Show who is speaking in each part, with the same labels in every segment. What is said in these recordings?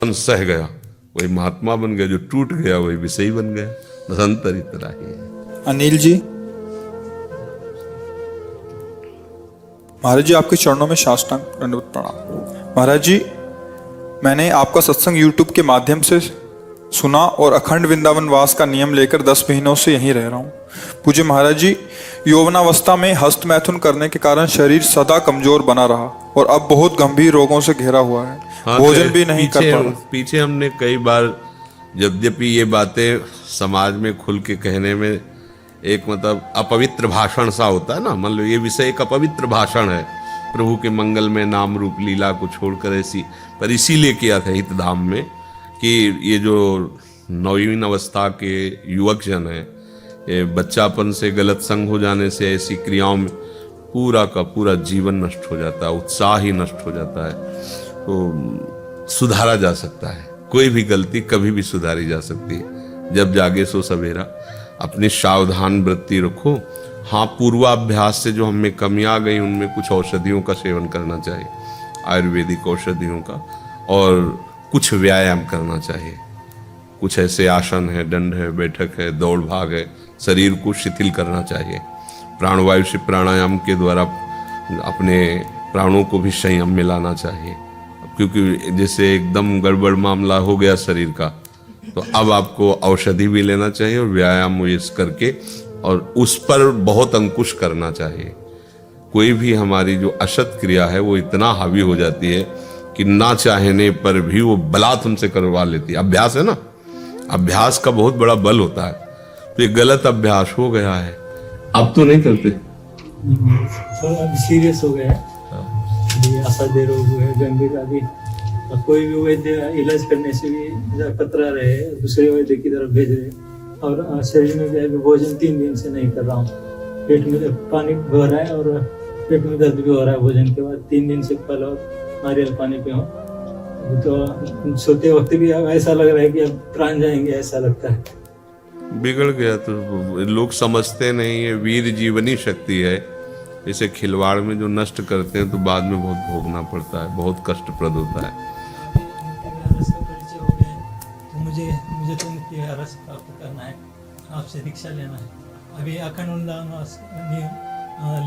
Speaker 1: सह गया वही महात्मा बन गया, जो टूट गया वही विषयी बन गया। बस अंतर इतना ही है।
Speaker 2: अनिल जी, महाराज जी आपके चरणों में साष्टांग दंडवत प्रणाम। महाराज जी, मैंने आपका सत्संग YouTube के माध्यम से सुना और अखंड वृंदावन वास का नियम लेकर 10 महीनों से यहीं रह रहा हूँ। पूज्य महाराज जी, यौवनावस्था में हस्त मैथुन करने के कारण शरीर सदा कमजोर बना रहा और अब बहुत गंभीर रोगों से घिरा हुआ है। भोजन भी नहीं कर पा रहा।
Speaker 1: पीछे हमने कई बार, यद्यपि ये बातें समाज में खुल के कहने में एक मतलब अपवित्र भाषण सा होता है ना, मान लो ये विषय एक अपवित्र भाषण है, प्रभु के मंगल में नाम रूप लीला को छोड़कर ऐसी, पर इसीलिए किया था हित धाम में कि ये जो नवीन अवस्था के युवक जन हैं, ये बच्चापन से गलत संग हो जाने से ऐसी क्रियाओं में पूरा का पूरा जीवन नष्ट हो जाता है, उत्साह ही नष्ट हो जाता है। तो सुधारा जा सकता है, कोई भी गलती कभी भी सुधारी जा सकती है। जब जागे सो सवेरा, अपनी सावधान वृत्ति रखो। हाँ, पूर्वाभ्यास से जो हमें कमियां आ गई उनमें कुछ औषधियों का सेवन करना चाहिए, आयुर्वेदिक औषधियों का, और कुछ व्यायाम करना चाहिए। कुछ ऐसे आसन है, दंड है, बैठक है, दौड़ भाग है, शरीर को शिथिल करना चाहिए। प्राणवायु से प्राणायाम के द्वारा अपने प्राणों को भी संयम में लाना चाहिए, क्योंकि जैसे एकदम गड़बड़ मामला हो गया शरीर का, तो अब आपको औषधि भी लेना चाहिए और व्यायाम करके और उस पर बहुत अंकुश करना चाहिए। कोई भी हमारी जो असत क्रिया है वो इतना हावी हो जाती है कि ना चाहने पर भी वो बलात् हमसे करवा लेती है। अभ्यास है ना, अभ्यास का बहुत बड़ा बल होता है। तो ये गलत अभ्यास हो गया है, अब तो नहीं करते,
Speaker 3: अब सीरियस हो गया है। असाध्य रोग है, गंभीर आदि, और कोई भी वैद्य इलाज करने से भी कतरा रहे, दूसरे वैद्य की तरफ भेज रहे। और शरीर में भी अभी भोजन 3 दिन से नहीं कर रहा हूँ। पेट में पानी हो रहा है और पेट में दर्द भी हो रहा है भोजन के बाद। 3 दिन से फल और नारियल पानी पे हूँ। तो सोते वक्त भी अब ऐसा लग रहा है कि अब प्राण जाएंगे, ऐसा लगता है।
Speaker 1: बिगड़ गया तो लोग समझते नहीं है, वीर जीवनी शक्ति है। इसे खिलवाड़ में जो नष्ट करते हैं तो बाद में बहुत भोगना पड़ता है, बहुत कष्टप्रद होता है।
Speaker 3: रस का परिचय हो गया है, तो मुझे तो इनकी रस प्राप्त करना है, आपसे दीक्षा लेना है। अभी अखंड वृंदावन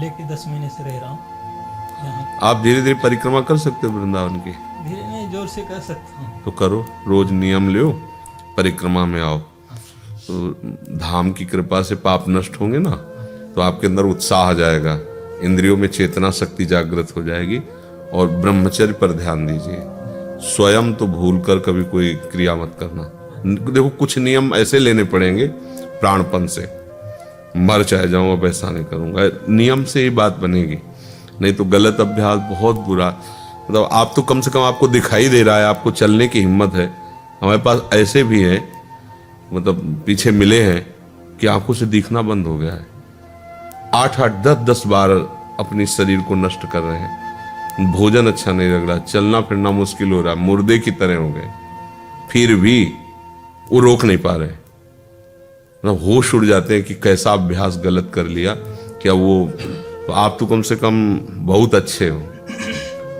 Speaker 3: लेके 10 महीने से रह रहा हूँ यहाँ।
Speaker 1: आप धीरे धीरे परिक्रमा कर सकते हो वृंदावन की,
Speaker 3: धीरे नहीं जोर से कर सकता हूँ।
Speaker 1: तो करो, रोज नियम लो, परिक्रमा में आओ, तो धाम की कृपा से पाप नष्ट होंगे ना, तो आपके अंदर उत्साह आ जाएगा, इंद्रियों में चेतना शक्ति जागृत हो जाएगी। और ब्रह्मचर्य पर ध्यान दीजिए, स्वयं तो भूल कर कभी कोई क्रिया मत करना। देखो, कुछ नियम ऐसे लेने पड़ेंगे प्राणपन से, मर चाहे जाऊं अब ऐसा नहीं करूंगा, नियम से ही बात बनेगी। नहीं तो गलत अभ्यास बहुत बुरा, मतलब आप तो कम से कम आपको दिखाई दे रहा है, आपको चलने की हिम्मत है। हमारे पास ऐसे भी हैं, मतलब पीछे मिले हैं कि आंखों से दिखना बंद हो गया है, 8-8, 10-10 बार अपनी शरीर को नष्ट कर रहे हैं। भोजन अच्छा नहीं लग रहा, चलना फिरना मुश्किल हो रहा, मुर्दे की तरह हो गए, फिर भी वो रोक नहीं पा रहे। मतलब होश उड़ जाते हैं कि कैसा अभ्यास गलत कर लिया क्या। वो तो आप तो कम से कम बहुत अच्छे हो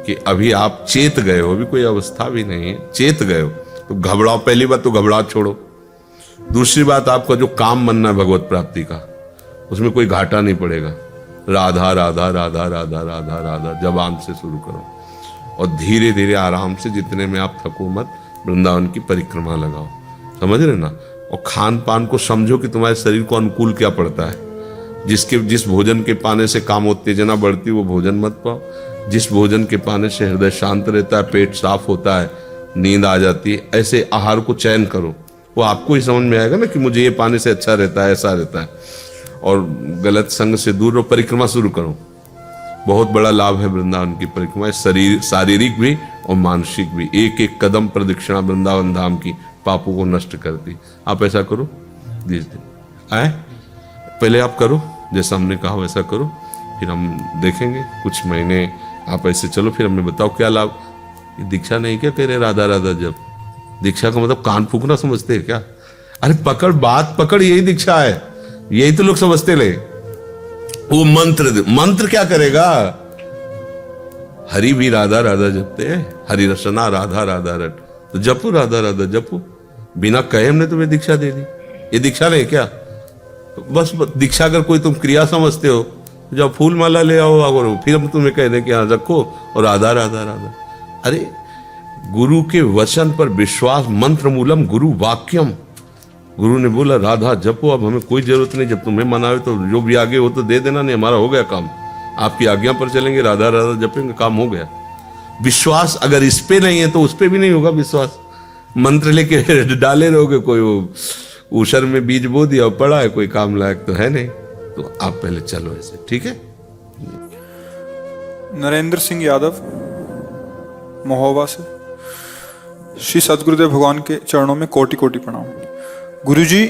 Speaker 1: कि अभी आप चेत गए हो, अभी कोई अवस्था भी नहीं है, चेत गए हो, तो घबराओ। पहली बात तो घबराहट छोड़ो। दूसरी बात, आपका जो काम बनना है भगवत प्राप्ति का, उसमें कोई घाटा नहीं पड़ेगा। राधा राधा राधा राधा राधा राधा जबान से शुरू करो और धीरे धीरे आराम से, जितने में आप थको मत, वृंदावन की परिक्रमा लगाओ। समझ रहे ना। और खान पान को समझो कि तुम्हारे शरीर को अनुकूल क्या पड़ता है। जिस भोजन के पाने से काम उत्तेजना बढ़ती है वो भोजन मत पाओ। जिस भोजन के पाने से हृदय शांत रहता है, पेट साफ होता है, नींद आ जाती है, ऐसे आहार को चयन करो। वो आपको ही समझ में आएगा ना कि मुझे ये पाने से अच्छा रहता है, ऐसा रहता है। और गलत संग से दूर रहो, परिक्रमा शुरू करो। बहुत बड़ा लाभ है वृंदावन की परिक्रमा, शारीरिक भी और मानसिक भी। एक एक कदम प्रदक्षिणा वृंदावन धाम की पापों को नष्ट करती। आप ऐसा करो, आए पहले आप करो, जैसा हमने कहा वैसा करो, फिर हम देखेंगे कुछ महीने आप ऐसे चलो, फिर हमें बताओ क्या लाभ। ये दीक्षा नहीं क्या कह रहे राधा राधा जब, दीक्षा का मतलब कान फूकना समझते हैं क्या? अरे पकड़, बात पकड़, यही दीक्षा है, यही तो लोग समझते ले। वो मंत्र क्या करेगा? हरि भी राधा राधा जपते हैं, हरि रसना राधा राधा रट, तो जपो राधा राधा जपो, बिना कहे हमने तुम्हें दीक्षा दे दी। ये दीक्षा नहीं क्या? तो बस दीक्षा अगर कोई तुम क्रिया समझते हो तो जाओ फूल माला ले आओ और फिर हम तुम्हें कह दें कि हाँ रखो और राधा राधा राधा। अरे गुरु के वचन पर विश्वास, मंत्र मूलम गुरु वाक्यम। गुरु ने बोला राधा जपो, अब हमें कोई जरूरत नहीं, जब तुम्हें मनावे तो जो भी आगे हो तो दे देना, नहीं हमारा हो गया काम, आपकी आज्ञा पर चलेंगे, राधा राधा जपेंगे, काम हो गया। विश्वास अगर इस पे नहीं है तो उस पे भी नहीं होगा विश्वास। मंत्र लेके डाले रहोगे, कोई वो ऊषर में बीज बो दिया और पड़ा है, कोई काम लायक तो है नहीं। तो आप पहले चलो ऐसे, ठीक है।
Speaker 2: नरेंद्र सिंह यादव महोबा से। श्री सदगुरुदेव भगवान के चरणों में कोटि कोटि प्रणाम। गुरुजी